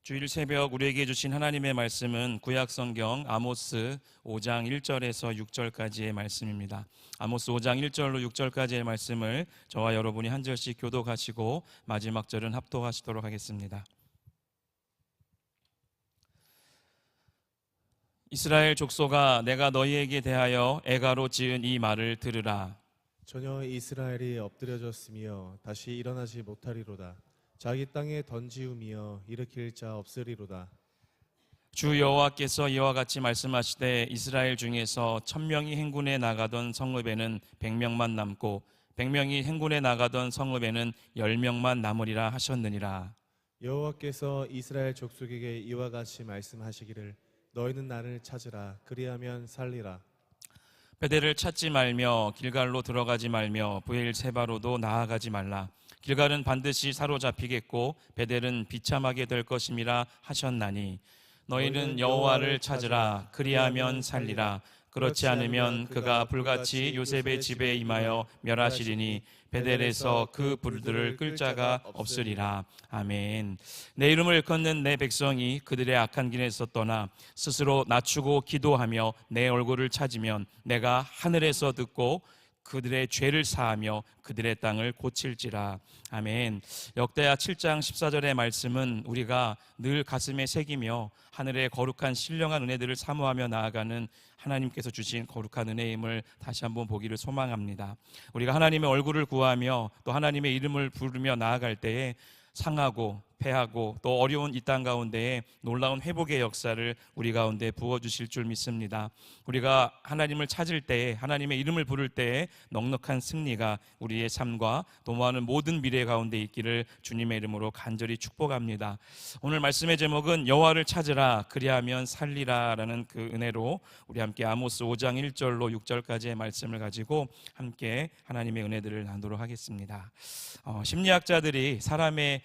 주일 새벽 우리에게 주신 하나님의 말씀은 구약성경 아모스 5장 1절에서 6절까지의 말씀입니다. 아모스 5장 1절로 6절까지의 말씀을 저와 여러분이 한 절씩 교독하시고 마지막 절은 합독하시도록 하겠습니다. 이스라엘 족속아, 내가 너희에게 대하여 애가로 지은 이 말을 들으라. 전혀 이스라엘이 엎드려졌으며 다시 일어나지 못하리로다. 자기 땅에 던지우며 일으킬 자 없으리로다. 주 여호와께서 이와 같이 말씀하시되 이스라엘 중에서 1000명이 행군에 나가던 성읍에는 100명만 남고 100명이 행군에 나가던 성읍에는 10명만 남으리라 하셨느니라. 여호와께서 이스라엘 족속에게 이와 같이 말씀하시기를 너희는 나를 찾으라. 그리하면 살리라. 베델을 찾지 말며 길갈로 들어가지 말며 브엘세바로도 나아가지 말라. 길갈은 반드시 사로잡히겠고 베델은 비참하게 될 것임이라 하셨나니 너희는 여호와를 찾으라. 그리하면 살리라. 그렇지 않으면 그가 불같이 요셉의 집에 임하여 멸하시리니 베델에서 그 불들을 끌 자가 없으리라. 아멘. 내 이름을 일컫는 내 백성이 그들의 악한 길에서 떠나 스스로 낮추고 기도하며 내 얼굴을 찾으면 내가 하늘에서 듣고 그들의 죄를 사하며 그들의 땅을 고칠지라. 아멘. 역대하 7장 14절의 말씀은 우리가 늘 가슴에 새기며 하늘의 거룩한 신령한 은혜들을 사모하며 나아가는 하나님께서 주신 거룩한 은혜임을 다시 한번 보기를 소망합니다. 우리가 하나님의 얼굴을 구하며 또 하나님의 이름을 부르며 나아갈 때에 상하고 패하고 또 어려운 이 땅 가운데에 놀라운 회복의 역사를 우리 가운데 부어주실 줄 믿습니다. 우리가 하나님을 찾을 때에 하나님의 이름을 부를 때에 넉넉한 승리가 우리의 삶과 도모하는 모든 미래 가운데 있기를 주님의 이름으로 간절히 축복합니다. 오늘 말씀의 제목은 여호와를 찾으라 그리하면 살리라 라는 그 은혜로 우리 함께 아모스 5장 1절로 6절까지의 말씀을 가지고 함께 하나님의 은혜들을 나누도록 하겠습니다. 심리학자들이 사람의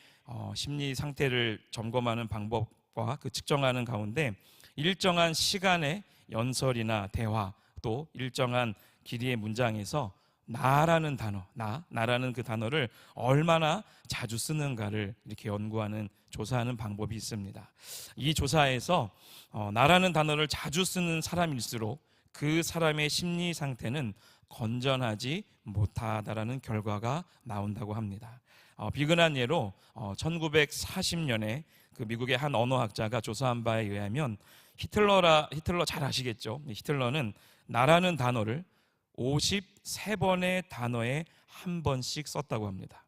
심리 상태를 점검하는 방법과 그 측정하는 가운데 일정한 시간의 연설이나 대화 또 일정한 길이의 문장에서 나라는 단어, 나라는 그 단어를 얼마나 자주 쓰는가를 이렇게 연구하는 조사하는 방법이 있습니다. 이 조사에서 나라는 단어를 자주 쓰는 사람일수록 그 사람의 심리 상태는 건전하지 못하다라는 결과가 나온다고 합니다. 비근한 예로 1940년에 그 미국의 한 언어학자가 조사한 바에 의하면 히틀러 잘 아시겠죠? 히틀러는 나라는 단어를 53번의 단어에 한 번씩 썼다고 합니다.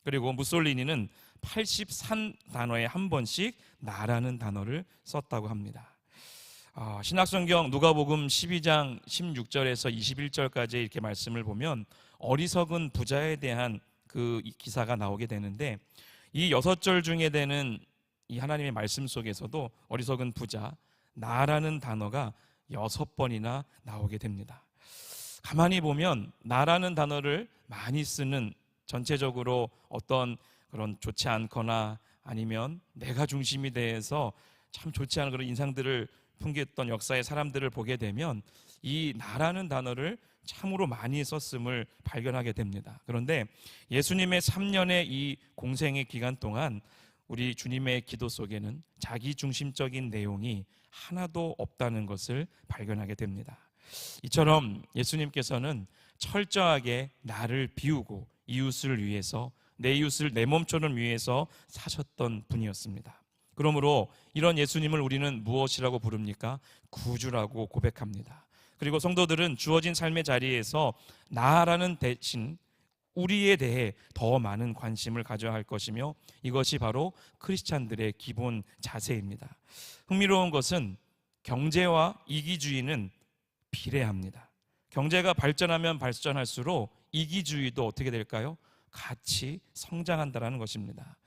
그리고 무솔리니는 83단어에 한 번씩 나라는 단어를 썼다고 합니다. 신약성경 누가복음 12장 16절에서 21절까지 이렇게 말씀을 보면 어리석은 부자에 대한 그 기사가 나오게 되는데 이 6절 중에 되는 이 하나님의 말씀 속에서도 어리석은 부자, 나라는 단어가 6번이나 나오게 됩니다. 가만히 보면 나라는 단어를 많이 쓰는 전체적으로 어떤 그런 좋지 않거나 아니면 내가 중심이 돼서 참 좋지 않은 그런 인상들을 풍겼던 역사의 사람들을 보게 되면 이 나라는 단어를 참으로 많이 썼음을 발견하게 됩니다. 그런데 예수님의 3년의 이 공생의 기간 동안 우리 주님의 기도 속에는 자기중심적인 내용이 하나도 없다는 것을 발견하게 됩니다. 이처럼 예수님께서는 철저하게 나를 비우고 이웃을 위해서 내 이웃을 내 몸처럼 위해서 사셨던 분이었습니다. 그러므로 이런 예수님을 우리는 무엇이라고 부릅니까? 구주라고 고백합니다. 그리고 성도들은 주어진 삶의 자리에서 나라는 대신 우리에 대해 더 많은 관심을 가져야 할 것이며 이것이 바로 크리스찬들의 기본 자세입니다. 흥미로운 것은 경제와 이기주의는 비례합니다. 경제가 발전하면 발전할수록 이기주의도 어떻게 될까요? 같이 성장한다는 것입니다.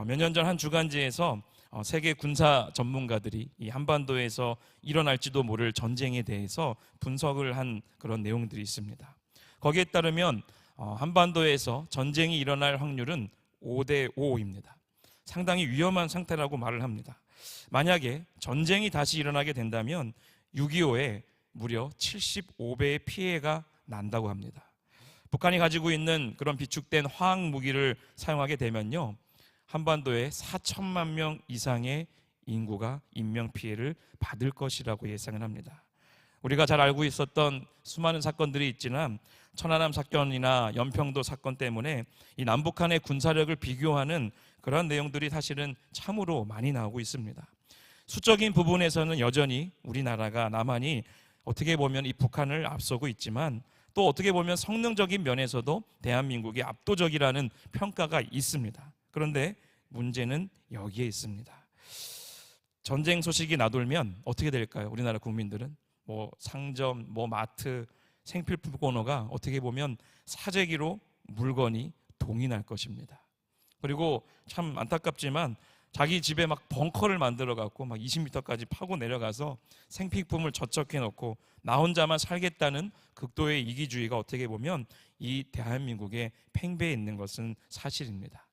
몇 년 전 한 주간지에서 세계 군사 전문가들이 이 한반도에서 일어날지도 모를 전쟁에 대해서 분석을 한 그런 내용들이 있습니다. 거기에 따르면 한반도에서 전쟁이 일어날 확률은 5대 5입니다. 상당히 위험한 상태라고 말을 합니다. 만약에 전쟁이 다시 일어나게 된다면 6.25에 무려 75배의 피해가 난다고 합니다. 북한이 가지고 있는 그런 비축된 화학 무기를 사용하게 되면요, 한반도에 4천만 명 이상의 인구가 인명 피해를 받을 것이라고 예상을 합니다. 우리가 잘 알고 있었던 수많은 사건들이 있지만 천안함 사건이나 연평도 사건 때문에 이 남북한의 군사력을 비교하는 그런 내용들이 사실은 참으로 많이 나오고 있습니다. 수적인 부분에서는 여전히 우리나라가 남한이 어떻게 보면 이 북한을 앞서고 있지만 또 어떻게 보면 성능적인 면에서도 대한민국이 압도적이라는 평가가 있습니다. 그런데 문제는 여기에 있습니다. 전쟁 소식이 나돌면 어떻게 될까요? 우리나라 국민들은 상점, 마트, 생필품 코너가 어떻게 보면 사재기로 물건이 동이 날 것입니다. 그리고 참 안타깝지만 자기 집에 막 벙커를 만들어 갖고 막 20m까지 파고 내려가서 생필품을 저축해 놓고 나 혼자만 살겠다는 극도의 이기주의가 어떻게 보면 이 대한민국의 팽배해 있는 것은 사실입니다.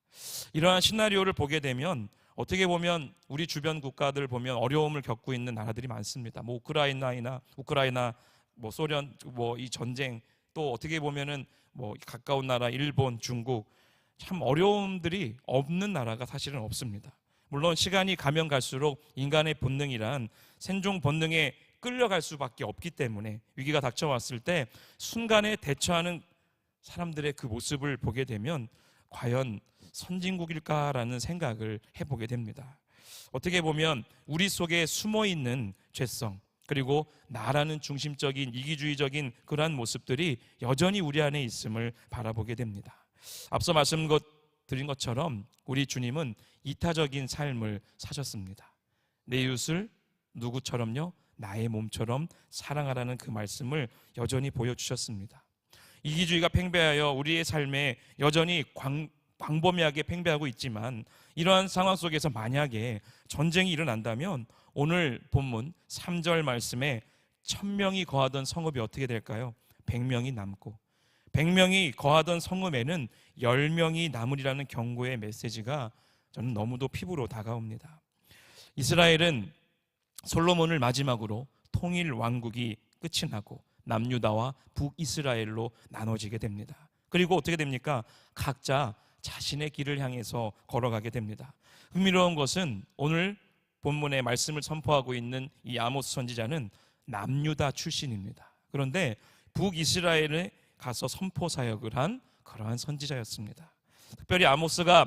이러한 시나리오를 보게 되면 어떻게 보면 우리 주변 국가들 보면 어려움을 겪고 있는 나라들이 많습니다. 우크라이나, 소련, 이 전쟁, 또 어떻게 보면은 가까운 나라 일본, 중국, 참 어려움들이 없는 나라가 사실은 없습니다. 물론 시간이 가면 갈수록 인간의 본능이란 생존 본능에 끌려갈 수밖에 없기 때문에 위기가 닥쳐왔을 때 순간에 대처하는 사람들의 그 모습을 보게 되면 과연 선진국일까라는 생각을 해보게 됩니다. 어떻게 보면 우리 속에 숨어있는 죄성, 그리고 나라는 중심적인 이기주의적인 그러한 모습들이 여전히 우리 안에 있음을 바라보게 됩니다. 앞서 말씀드린 것처럼 우리 주님은 이타적인 삶을 사셨습니다. 내 이웃을 누구처럼요? 나의 몸처럼 사랑하라는 그 말씀을 여전히 보여주셨습니다. 이기주의가 팽배하여 우리의 삶에 여전히 광범위하게 팽배하고 있지만 이러한 상황 속에서 만약에 전쟁이 일어난다면 오늘 본문 3절 말씀에 1000명이 거하던 성읍이 어떻게 될까요? 100명이 남고 100명이 거하던 성읍에는 10명이 남으리라는 경고의 메시지가 저는 너무도 피부로 다가옵니다. 이스라엘은 솔로몬을 마지막으로 통일 왕국이 끝이 나고 남유다와 북이스라엘로 나눠지게 됩니다. 그리고 어떻게 됩니까? 각자 자신의 길을 향해서 걸어가게 됩니다. 흥미로운 것은 오늘 본문의 말씀을 선포하고 있는 이 아모스 선지자는 남유다 출신입니다. 그런데 북이스라엘에 가서 선포 사역을 한 그러한 선지자였습니다. 특별히 아모스가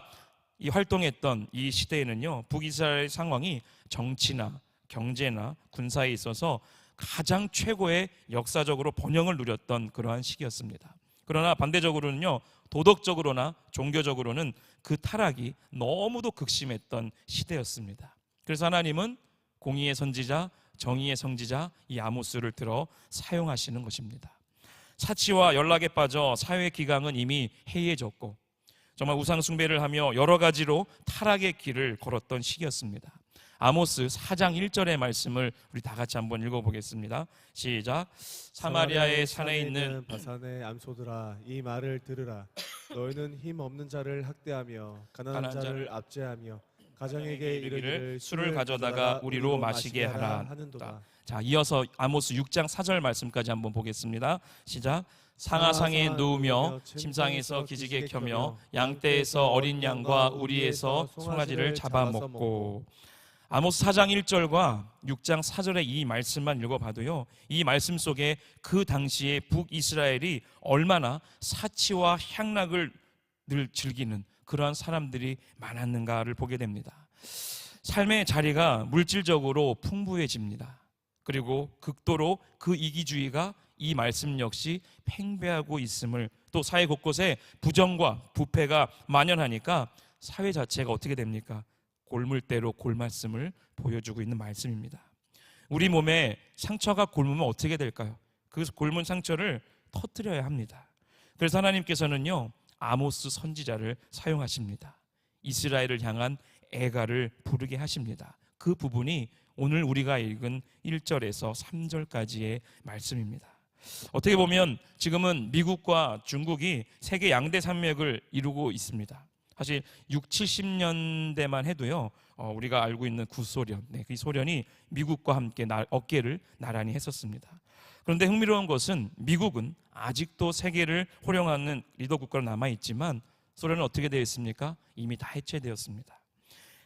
이 활동했던 이 시대에는요, 북이스라엘 상황이 정치나 경제나 군사에 있어서 가장 최고의 역사적으로 번영을 누렸던 그러한 시기였습니다. 그러나 반대적으로는요, 도덕적으로나 종교적으로는 그 타락이 너무도 극심했던 시대였습니다. 그래서 하나님은 공의의 선지자, 정의의 선지자 이 아모스를 들어 사용하시는 것입니다. 사치와 연락에 빠져 사회 기강은 이미 해이해졌고 정말 우상 숭배를 하며 여러 가지로 타락의 길을 걸었던 시기였습니다. 아모스 4장 1절의 말씀을 우리 다 같이 한번 읽어보겠습니다. 시작. 사마리아의 산에 있는 바산의 암소들아, 이 말을 들으라. 너희는 힘 없는 자를 학대하며 가난한 자를 압제하며 가정에게 이르기를 술을 가져다가 우리로 마시게 하라 하는도다. 자, 이어서 아모스 6장 4절 말씀까지 한번 보겠습니다. 시작. 상하상에 누우며 침상에서 기지개 켜며 양떼에서 어린 양과 우리에서 송아지를 잡아먹고. 아모스 4장 1절과 6장 4절의 이 말씀만 읽어봐도요, 이 말씀 속에 그 당시에 북이스라엘이 얼마나 사치와 향락을 늘 즐기는 그러한 사람들이 많았는가를 보게 됩니다. 삶의 자리가 물질적으로 풍부해집니다. 그리고 극도로 그 이기주의가 이 말씀 역시 팽배하고 있음을, 또 사회 곳곳에 부정과 부패가 만연하니까 사회 자체가 어떻게 됩니까? 골물대로 골말씀을 보여주고 있는 말씀입니다. 우리 몸에 상처가 곪으면 어떻게 될까요? 그 곪은 상처를 터뜨려야 합니다. 그래서 하나님께서는요, 아모스 선지자를 사용하십니다. 이스라엘을 향한 애가를 부르게 하십니다. 그 부분이 오늘 우리가 읽은 1절에서 3절까지의 말씀입니다. 어떻게 보면 지금은 미국과 중국이 세계 양대 산맥을 이루고 있습니다. 사실 6, 70년대만 해도요, 우리가 알고 있는 구소련, 그 소련이 미국과 함께 어깨를 나란히 했었습니다. 그런데 흥미로운 것은 미국은 아직도 세계를 호령하는 리더 국가로 남아있지만 소련은 어떻게 되어 있습니까? 이미 다 해체되었습니다.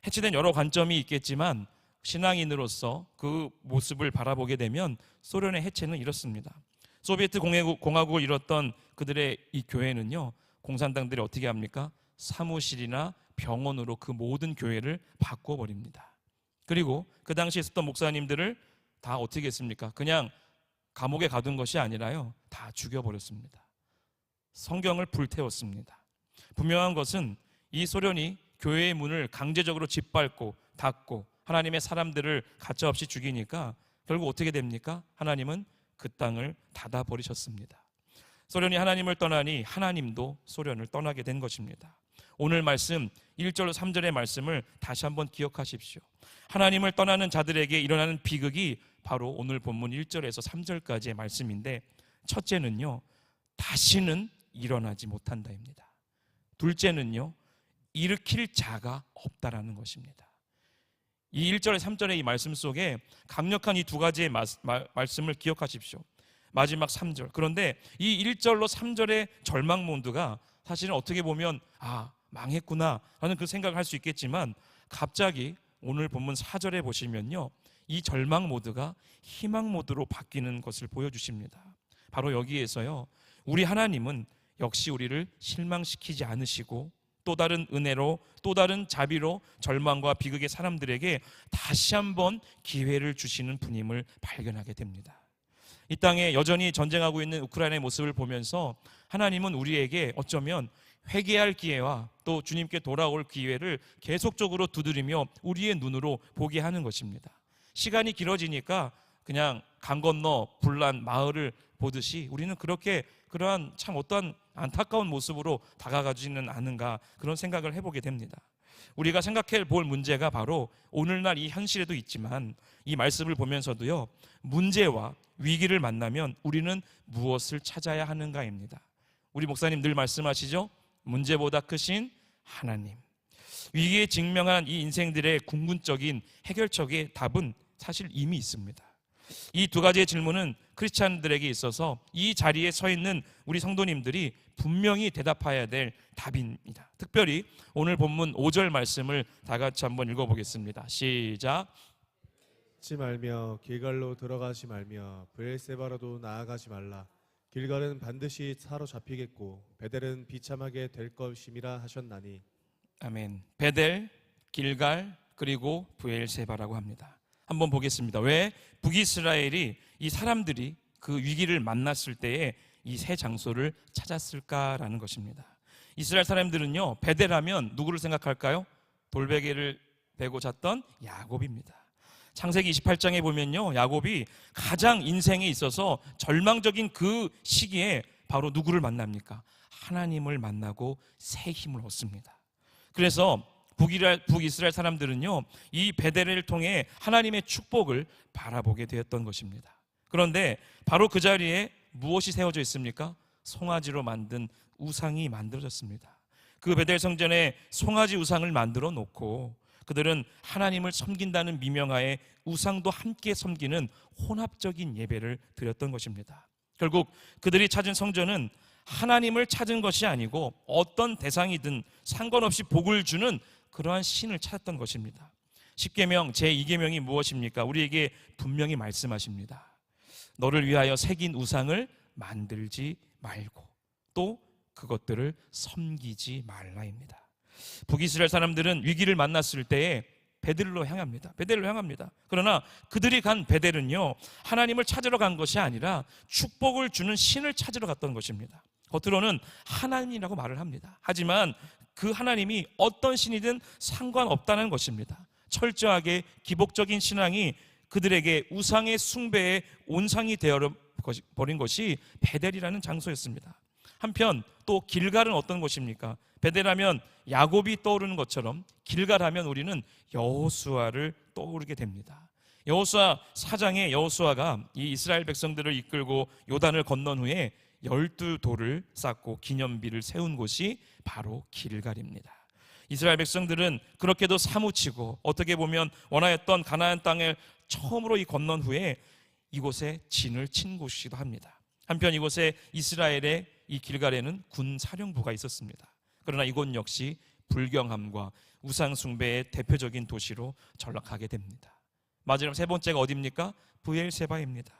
해체된 여러 관점이 있겠지만 신앙인으로서 그 모습을 바라보게 되면 소련의 해체는 이렇습니다. 소비에트 공화국을 이뤘던 그들의 이 교회는요, 공산당들이 어떻게 합니까? 사무실이나 병원으로 그 모든 교회를 바꿔버립니다. 그리고 그 당시에 있었던 목사님들을 다 어떻게 했습니까? 그냥 감옥에 가둔 것이 아니라요, 다 죽여버렸습니다. 성경을 불태웠습니다. 분명한 것은 이 소련이 교회의 문을 강제적으로 짓밟고 닫고 하나님의 사람들을 가차없이 죽이니까 결국 어떻게 됩니까? 하나님은 그 땅을 닫아버리셨습니다. 소련이 하나님을 떠나니 하나님도 소련을 떠나게 된 것입니다. 오늘 말씀 1절로 3절의 말씀을 다시 한번 기억하십시오. 하나님을 떠나는 자들에게 일어나는 비극이 바로 오늘 본문 1절에서 3절까지의 말씀인데, 첫째는요, 다시는 일어나지 못한다입니다. 둘째는요, 일으킬 자가 없다라는 것입니다. 이 1절 3절의 이 말씀 속에 강력한 이 두 가지의 말씀을 기억하십시오. 마지막 3절. 그런데 이 1절로 3절의 절망 모드가 사실은 어떻게 보면 망했구나 라는 그 생각을 할 수 있겠지만, 갑자기 오늘 본문 4절에 보시면요, 이 절망 모드가 희망 모드로 바뀌는 것을 보여주십니다. 바로 여기에서요, 우리 하나님은 역시 우리를 실망시키지 않으시고 또 다른 은혜로, 또 다른 자비로 절망과 비극의 사람들에게 다시 한번 기회를 주시는 분임을 발견하게 됩니다. 이 땅에 여전히 전쟁하고 있는 우크라이나의 모습을 보면서 하나님은 우리에게 어쩌면 회개할 기회와 또 주님께 돌아올 기회를 계속적으로 두드리며 우리의 눈으로 보게 하는 것입니다. 시간이 길어지니까 그냥 강 건너 불난 마을을 보듯이 우리는 그렇게 그러한 참 어떠한 안타까운 모습으로 다가가지는 않은가, 그런 생각을 해보게 됩니다. 우리가 생각해 볼 문제가 바로 오늘날 이 현실에도 있지만 이 말씀을 보면서도요, 문제와 위기를 만나면 우리는 무엇을 찾아야 하는가입니다. 우리 목사님 늘 말씀하시죠? 문제보다 크신 하나님. 위기에 직면한 이 인생들의 궁극적인 해결책의 답은 사실 이미 있습니다. 이 두 가지의 질문은 크리스찬들에게 있어서 이 자리에 서 있는 우리 성도님들이 분명히 대답해야 될 답입니다. 특별히 오늘 본문 5절 말씀을 다 같이 한번 읽어보겠습니다. 시작. 지 말며 길갈로 들어가지 말며 브엘세바로도 나아가지 말라. 길갈은 반드시 사로잡히겠고 베델은 비참하게 될 것임이라 하셨나니. 아멘. 베델, 길갈, 그리고 브엘세바라고 합니다. 한번 보겠습니다. 왜 북이스라엘이 이 사람들이 그 위기를 만났을 때에 이 세 장소를 찾았을까라는 것입니다. 이스라엘 사람들은요, 베델하면 누구를 생각할까요? 돌베개를 베고 잤던 야곱입니다. 창세기 28장에 보면요, 야곱이 가장 인생에 있어서 절망적인 그 시기에 바로 누구를 만납니까? 하나님을 만나고 새 힘을 얻습니다. 그래서 북이스라엘 사람들은요, 이 베델을 통해 하나님의 축복을 바라보게 되었던 것입니다. 그런데 바로 그 자리에 무엇이 세워져 있습니까? 송아지로 만든 우상이 만들어졌습니다. 그 베델 성전에 송아지 우상을 만들어 놓고 그들은 하나님을 섬긴다는 미명하에 우상도 함께 섬기는 혼합적인 예배를 드렸던 것입니다. 결국 그들이 찾은 성전은 하나님을 찾은 것이 아니고 어떤 대상이든 상관없이 복을 주는 그러한 신을 찾았던 것입니다. 십계명 제2계명이 무엇입니까? 우리에게 분명히 말씀하십니다. 너를 위하여 새긴 우상을 만들지 말고 또 그것들을 섬기지 말라입니다. 북이스라엘 사람들은 위기를 만났을 때에 베델로 향합니다. 그러나 그들이 간 베델은요, 하나님을 찾으러 간 것이 아니라 축복을 주는 신을 찾으러 갔던 것입니다. 겉으로는 하나님이라고 말을 합니다. 하지만 그 하나님이 어떤 신이든 상관없다는 것입니다. 철저하게 기복적인 신앙이 그들에게 우상의 숭배의 온상이 되어버린 것이 베델이라는 장소였습니다. 한편 또 길갈은 어떤 곳입니까? 베델하면 야곱이 떠오르는 것처럼 길갈하면 우리는 여호수아를 떠오르게 됩니다. 여호수아 4장에 여호수아가 이 이스라엘 백성들을 이끌고 요단을 건넌 후에 12돌을 쌓고 기념비를 세운 곳이 바로 길갈입니다. 이스라엘 백성들은 그렇게도 사무치고 어떻게 보면 원하였던 가나안 땅을 처음으로 건넌 후에 이곳에 진을 친 곳이기도 합니다. 한편 이곳에 이스라엘의 이 길갈에는 군 사령부가 있었습니다. 그러나 이곳 역시 불경함과 우상 숭배의 대표적인 도시로 전락하게 됩니다. 마지막 세 번째가 어디입니까? 브엘세바입니다.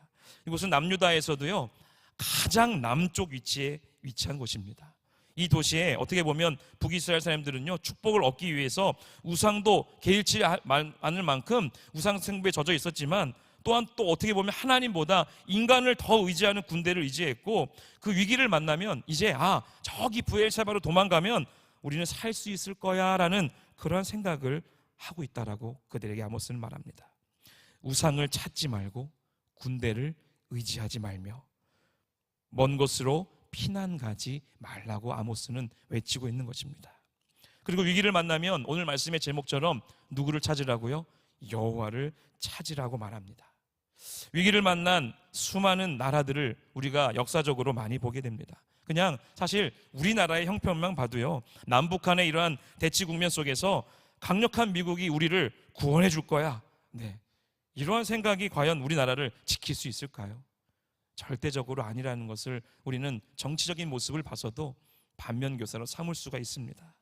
이곳은 남유다에서도요 가장 남쪽 위치에 위치한 곳입니다. 이 도시에 어떻게 보면 북이스라엘 사람들은요 축복을 얻기 위해서 우상도 개의치 않을 만큼 우상 숭배에 젖어 있었지만, 또한 또 어떻게 보면 하나님보다 인간을 더 의지하는 군대를 의지했고, 그 위기를 만나면 이제 저기 브엘세바로 도망가면 우리는 살 수 있을 거야 라는 그런 생각을 하고 있다라고 그들에게 아모스는 말합니다. 우상을 찾지 말고 군대를 의지하지 말며 먼 곳으로 피난 가지 말라고 아모스는 외치고 있는 것입니다. 그리고 위기를 만나면 오늘 말씀의 제목처럼 누구를 찾으라고요? 여호와를 찾으라고 말합니다. 위기를 만난 수많은 나라들을 우리가 역사적으로 많이 보게 됩니다. 그냥 사실 우리나라의 형편만 봐도요 남북한의 이러한 대치 국면 속에서 강력한 미국이 우리를 구원해 줄 거야, 이러한 생각이 과연 우리나라를 지킬 수 있을까요? 절대적으로 아니라는 것을 우리는 정치적인 모습을 봐서도 반면교사로 삼을 수가 있습니다.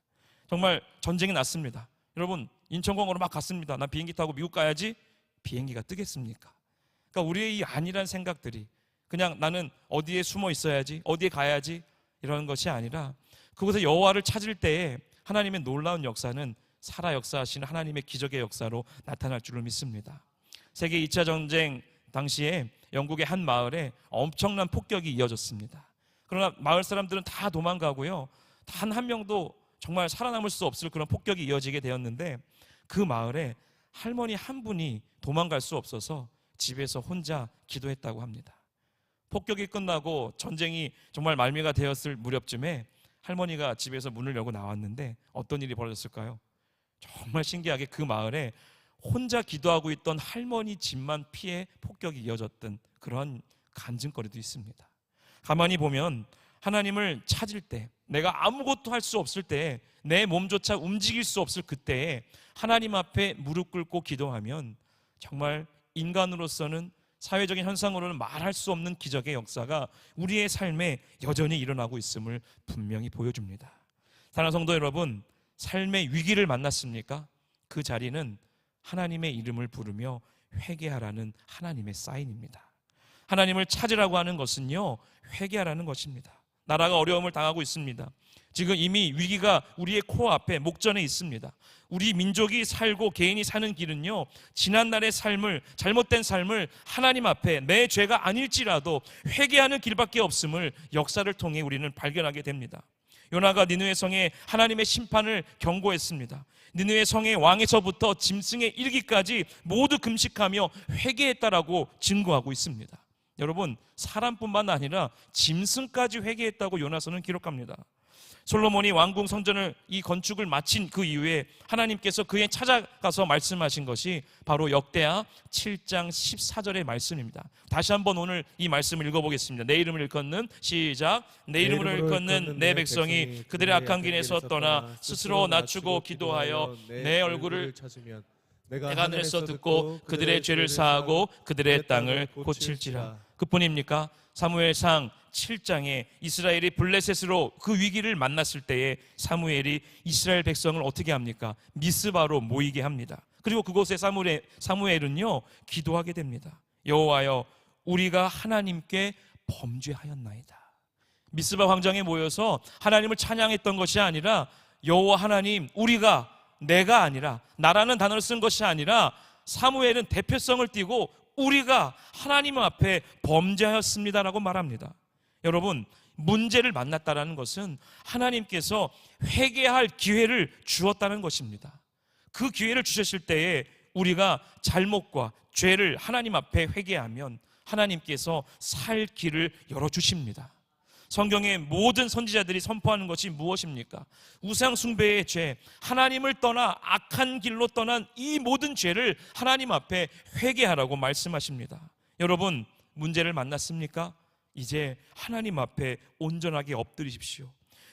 정말 전쟁이 났습니다. 여러분 인천공항으로 막 갔습니다. 나 비행기 타고 미국 가야지. 비행기가 뜨겠습니까? 그러니까 우리의 이 아니란 생각들이 그냥 나는 어디에 숨어 있어야지, 어디에 가야지 이런 것이 아니라 그곳에 여호와를 찾을 때에 하나님의 놀라운 역사는 살아 역사하시는 하나님의 기적의 역사로 나타날 줄을 믿습니다. 세계 2차 전쟁 당시에 영국의 한 마을에 엄청난 폭격이 이어졌습니다. 그러나 마을 사람들은 다 도망가고요 단 한 명도 정말 살아남을 수 없을 그런 폭격이 이어지게 되었는데, 그 마을에 할머니 한 분이 도망갈 수 없어서 집에서 혼자 기도했다고 합니다. 폭격이 끝나고 전쟁이 정말 말미가 되었을 무렵쯤에 할머니가 집에서 문을 열고 나왔는데 어떤 일이 벌어졌을까요? 정말 신기하게 그 마을에 혼자 기도하고 있던 할머니 집만 피해 폭격이 이어졌던 그런 간증거리도 있습니다. 가만히 보면 하나님을 찾을 때, 내가 아무것도 할 수 없을 때, 내 몸조차 움직일 수 없을 그때에 하나님 앞에 무릎 꿇고 기도하면 정말 인간으로서는, 사회적인 현상으로는 말할 수 없는 기적의 역사가 우리의 삶에 여전히 일어나고 있음을 분명히 보여줍니다. 사랑하는 성도 여러분, 삶의 위기를 만났습니까? 그 자리는 하나님의 이름을 부르며 회개하라는 하나님의 사인입니다. 하나님을 찾으라고 하는 것은요 회개하라는 것입니다. 나라가 어려움을 당하고 있습니다. 지금 이미 위기가 우리의 코앞에 목전에 있습니다. 우리 민족이 살고 개인이 사는 길은요 지난날의 삶을, 잘못된 삶을 하나님 앞에 내 죄가 아닐지라도 회개하는 길밖에 없음을 역사를 통해 우리는 발견하게 됩니다. 요나가 니느웨 성에 하나님의 심판을 경고했습니다. 니느웨 성의 왕에서부터 짐승의 일기까지 모두 금식하며 회개했다라고 증거하고 있습니다. 여러분, 사람뿐만 아니라 짐승까지 회개했다고 요나서는 기록합니다. 솔로몬이 왕궁 성전을 이 건축을 마친 그 이후에 하나님께서 그에 찾아가서 말씀하신 것이 바로 역대하 7장 14절의 말씀입니다. 다시 한번 오늘 이 말씀을 읽어보겠습니다. 내 이름을 일컫는, 시작. 내 이름을 일컫는 내 백성이 그들의 악한 길에서 떠나 스스로 낮추고 기도하여 내 얼굴을 찾으면 내가 하늘에서 듣고 그들의 죄를 사하고 그들의 땅을 고칠지라. 그뿐입니까? 사무엘상 7장에 이스라엘이 블레셋으로 그 위기를 만났을 때에 사무엘이 이스라엘 백성을 어떻게 합니까? 미스바로 모이게 합니다. 그리고 그곳에 사무엘은요 기도하게 됩니다. 여호와여, 우리가 하나님께 범죄하였나이다. 미스바 광장에 모여서 하나님을 찬양했던 것이 아니라, 여호와 하나님, 우리가, 내가 아니라, 나라는 단어를 쓴 것이 아니라 사무엘은 대표성을 띠고 우리가 하나님 앞에 범죄하였습니다라고 말합니다. 여러분, 문제를 만났다라는 것은 하나님께서 회개할 기회를 주었다는 것입니다. 그 기회를 주셨을 때에 우리가 잘못과 죄를 하나님 앞에 회개하면 하나님께서 살 길을 열어주십니다. 성경의 모든 선지자들이 선포하는 것이 무엇입니까? 우상 숭배의 죄, 하나님을 떠나 악한 길로 떠난 이 모든 죄를 하나님 앞에 회개하라고 말씀하십니다. 여러분, 문제를 만났습니까? 이제 하나님 앞에 온전하게 엎드리십시오.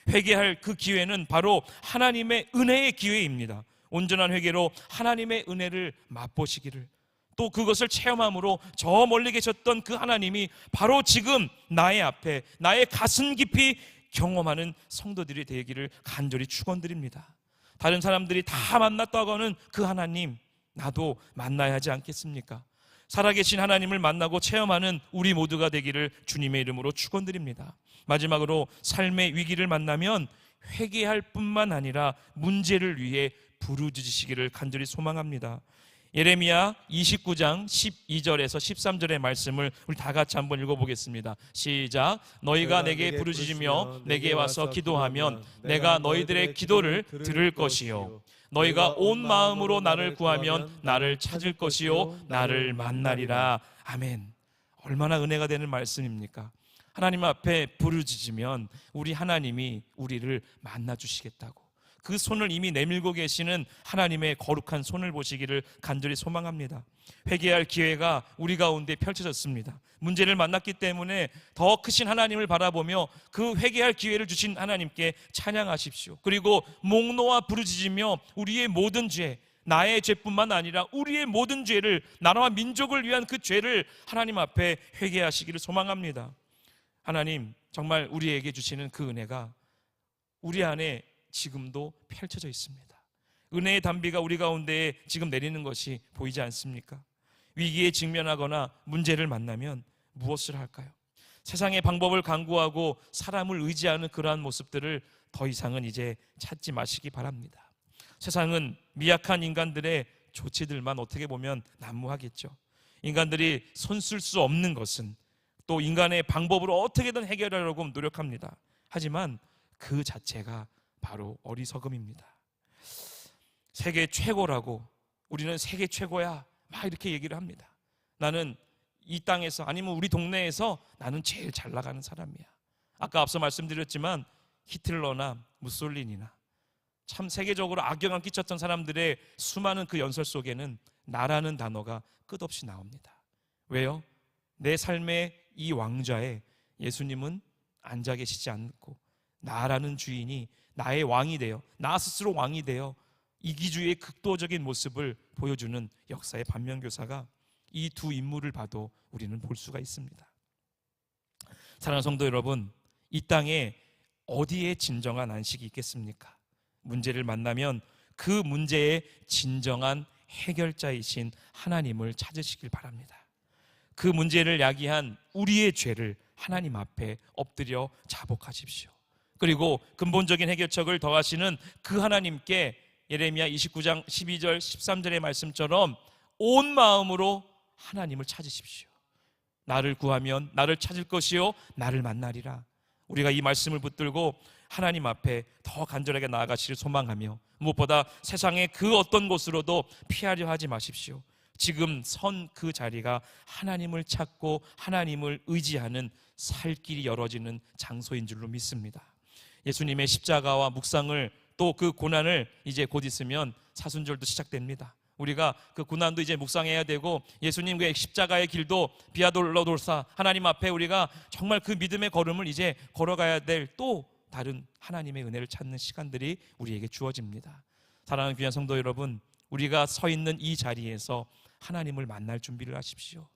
회개할 그 기회는 바로 하나님의 은혜의 기회입니다. 온전한 회개로 하나님의 은혜를 맛보시기를, 또 그것을 체험함으로 저 멀리 계셨던 그 하나님이 바로 지금 나의 앞에, 나의 가슴 깊이 경험하는 성도들이 되기를 간절히 축원드립니다. 다른 사람들이 다 만났다고 하는 그 하나님, 나도 만나야 하지 않겠습니까? 살아계신 하나님을 만나고 체험하는 우리 모두가 되기를 주님의 이름으로 축원드립니다. 마지막으로 삶의 위기를 만나면 회개할 뿐만 아니라 문제를 위해 부르짖으시기를 간절히 소망합니다. 예레미야 29장 12절에서 13절의 말씀을 우리 다 같이 한번 읽어보겠습니다. 시작. 너희가 내게 부르짖으며 내게 와서 기도하면 내가 너희들의 기도를 들을 것이요 너희가 온 마음으로 나를 구하면 나를 찾을 것이요 나를 만나리라. 아멘. 얼마나 은혜가 되는 말씀입니까? 하나님 앞에 부르짖으면 우리 하나님이 우리를 만나주시겠다고, 그 손을 이미 내밀고 계시는 하나님의 거룩한 손을 보시기를 간절히 소망합니다. 회개할 기회가 우리 가운데 펼쳐졌습니다. 문제를 만났기 때문에 더 크신 하나님을 바라보며 그 회개할 기회를 주신 하나님께 찬양하십시오. 그리고 목 놓아 부르짖으며 우리의 모든 죄, 나의 죄뿐만 아니라 우리의 모든 죄를, 나라와 민족을 위한 그 죄를 하나님 앞에 회개하시기를 소망합니다. 하나님, 정말 우리에게 주시는 그 은혜가 우리 안에 지금도 펼쳐져 있습니다. 은혜의 단비가 우리 가운데에 지금 내리는 것이 보이지 않습니까? 위기에 직면하거나 문제를 만나면 무엇을 할까요? 세상의 방법을 강구하고 사람을 의지하는 그러한 모습들을 더 이상은 이제 찾지 마시기 바랍니다. 세상은 미약한 인간들의 조치들만 어떻게 보면 난무하겠죠. 인간들이 손쓸 수 없는 것은 또 인간의 방법으로 어떻게든 해결하려고 노력합니다. 하지만 그 자체가 바로 어리석음입니다. 세계 최고라고, 우리는 세계 최고야, 막 이렇게 얘기를 합니다. 나는 이 땅에서, 아니면 우리 동네에서 나는 제일 잘 나가는 사람이야. 아까 앞서 말씀드렸지만 히틀러나 무솔리니나 참 세계적으로 악영향 끼쳤던 사람들의 수많은 그 연설 속에는 나라는 단어가 끝없이 나옵니다. 왜요? 내 삶의 이 왕좌에 예수님은 앉아 계시지 않고 나라는 주인이 나의 왕이 되어, 나 스스로 왕이 되어 이기주의의 극도적인 모습을 보여주는 역사의 반면교사가 이 두 인물을 봐도 우리는 볼 수가 있습니다. 사랑하는 성도 여러분, 이 땅에 어디에 진정한 안식이 있겠습니까? 문제를 만나면 그 문제의 진정한 해결자이신 하나님을 찾으시길 바랍니다. 그 문제를 야기한 우리의 죄를 하나님 앞에 엎드려 자복하십시오. 그리고 근본적인 해결책을 더하시는 그 하나님께 예레미야 29장 12절 13절의 말씀처럼 온 마음으로 하나님을 찾으십시오. 나를 구하면 나를 찾을 것이요 나를 만나리라. 우리가 이 말씀을 붙들고 하나님 앞에 더 간절하게 나아가시를 소망하며, 무엇보다 세상의 그 어떤 곳으로도 피하려 하지 마십시오. 지금 선 그 자리가 하나님을 찾고 하나님을 의지하는 살 길이 열어지는 장소인 줄로 믿습니다. 예수님의 십자가와 묵상을, 또 그 고난을 이제 곧 있으면 사순절도 시작됩니다. 우리가 그 고난도 이제 묵상해야 되고, 예수님 그 십자가의 길도 비아돌로돌사 하나님 앞에 우리가 정말 그 믿음의 걸음을 이제 걸어가야 될 또 다른 하나님의 은혜를 찾는 시간들이 우리에게 주어집니다. 사랑하는 귀한 성도 여러분, 우리가 서 있는 이 자리에서 하나님을 만날 준비를 하십시오.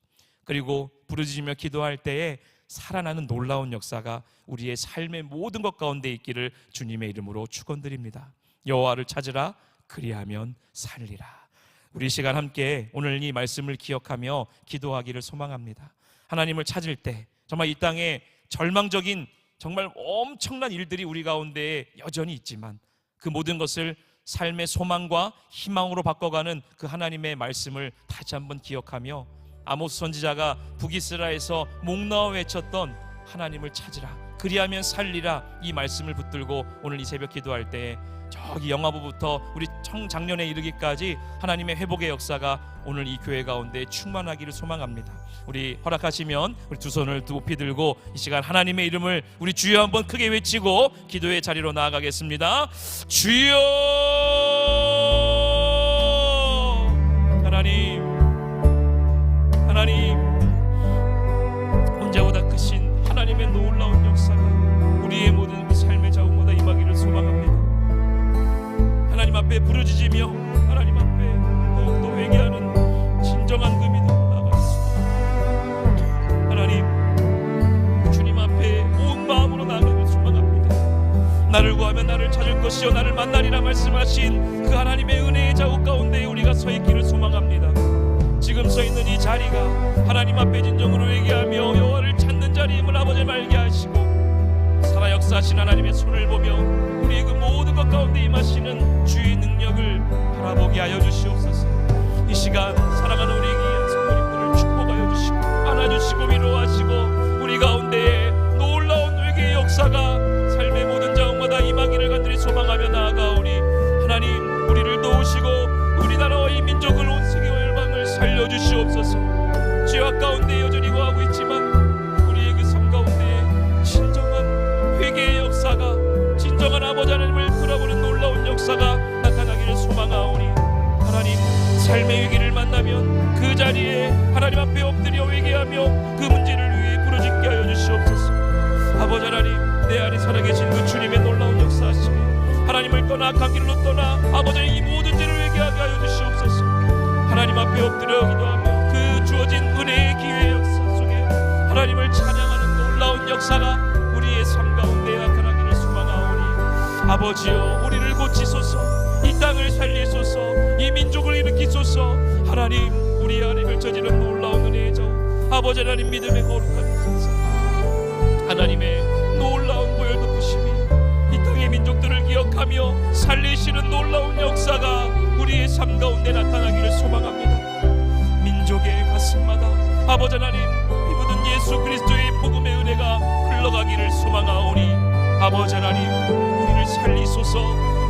그리고 부르짖으며 기도할 때에 살아나는 놀라운 역사가 우리의 삶의 모든 것 가운데 있기를 주님의 이름으로 축원드립니다. 여호와를 찾으라, 그리하면 살리라. 우리 이 시간 함께 오늘 이 말씀을 기억하며 기도하기를 소망합니다. 하나님을 찾을 때 정말 이 땅에 절망적인 정말 엄청난 일들이 우리 가운데 여전히 있지만 그 모든 것을 삶의 소망과 희망으로 바꿔가는 그 하나님의 말씀을 다시 한번 기억하며, 아모스 선지자가 북이스라에서 목 놓아 외쳤던 하나님을 찾으라, 그리하면 살리라, 이 말씀을 붙들고 오늘 이 새벽 기도할 때에 저기 영화부부터 우리 청작년에 이르기까지 하나님의 회복의 역사가 오늘 이 교회 가운데 충만하기를 소망합니다. 우리 허락하시면 우리 두 손을 높이 들고 이 시간 하나님의 이름을 우리 주여 한번 크게 외치고 기도의 자리로 나아가겠습니다. 주여! 하나님, 하나님, 혼자보다 크신 하나님의 놀라운 역사가 우리의 모든 그 삶의 자원마다 임하기를 소망합니다. 하나님 앞에 부르짖으며 하나님 앞에 더욱더 회개하는 진정한 그 믿음으로 나아가겠습니다. 하나님, 주님 앞에 온 마음으로 나아가길 소망합니다. 나를 구하면 나를 찾을 것이요 나를 만나리라 말씀하신 그 하나님의 은혜의 자국 가운데 우리가 서 있기를 소망합니다. 지금 서 있는 이 자리가 하나님 앞에 진정으로 회개하며 여호와를 찾는 자리임을 아버지 알게 하시고 살아 역사하신 하나님의 손을 보며 우리의 그 모든 것 가운데 임하시는 주의 능력을 바라보게 하여 주시옵소서. 이 시간 사랑하는 우리에게 귀한 성도님들을 축복하여 주시고 안아주시고 위로하시고 우리 가운데에 놀라운 회개의 역사가 삶의 모든 자원마다 임하기를 간절히 소망하며 나아가오니 하나님 우리를 도우시고 우리나라와 이 민족을 온 세계와 열방을 살려주시옵소서. 죄악 가운데 여전히 거하고 있지만 우리의 그 삶 가운데 진정한 회개의 역사가 진정한 아버지 하나님을 바라보는 놀라운 역사가 나타나기를 소망하오니 하나님 삶의 위기를 만나면 그 자리에 하나님 앞에 엎드려 회개하며 그 문제를 위해 부르짖게 하여 주시옵소서. 아버지 하나님 내 안에 살아계신 그 주님의 놀라운 역사하심에 하나님을 떠나 악한 길로 떠나 아버지 이 모든 죄를 회개하게 하여 주시옵소서. 하나님 앞에 엎드려 기도하며 그 주어진 은혜의 기회의 역사 속에 하나님을 찬양하는 놀라운 역사가 우리의 삶 가운데 나타나기를 소망하오니 아버지여 우리를 고치소서. 이 땅을 살리소서. 이 민족을 일으키소서. 하나님 우리 안에 펼쳐지는 놀라운 은혜의 정 아버지 하나님 믿음의 거룩한 선사 하나님의 놀라운 보혈 덮으심이 이 땅의 민족들을 기억하며 살리시는 놀라운 역사가 우리의 삶 가운데 나타나기를 소망합니다. 민족의 가슴마다 아버지 하나님 피 묻은 예수 그리스도의 복음의 은혜가 흘러가기를 소망하오니 아버지 하나님 우리를 살리소서.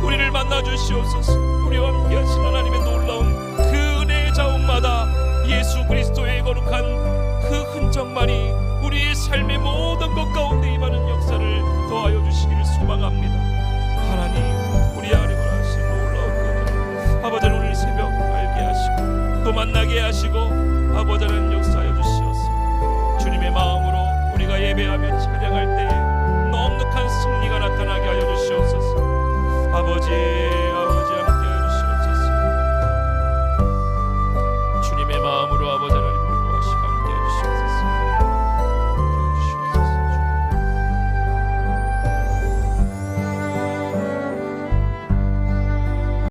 우리를 만나주시옵소서. 우리와 함께하신 하나님의 놀라운 그 은혜의 자원마다 예수 그리스도의 거룩한 그 흔적만이 우리의 삶의 모든 것 가운데 임하는 역사를 더하여 주시기를 소망합니다. 하나님 우리 안에 원하신 놀라운 것을 아버지 오늘 새벽 알게 하시고 또 만나게 하시고 아버지 하나님 역사하여 주시옵소서. 주님의 마음으로 우리가 예배하며 찬양할 때에 넉넉한 승리가 나타나게 하여 주시옵소서.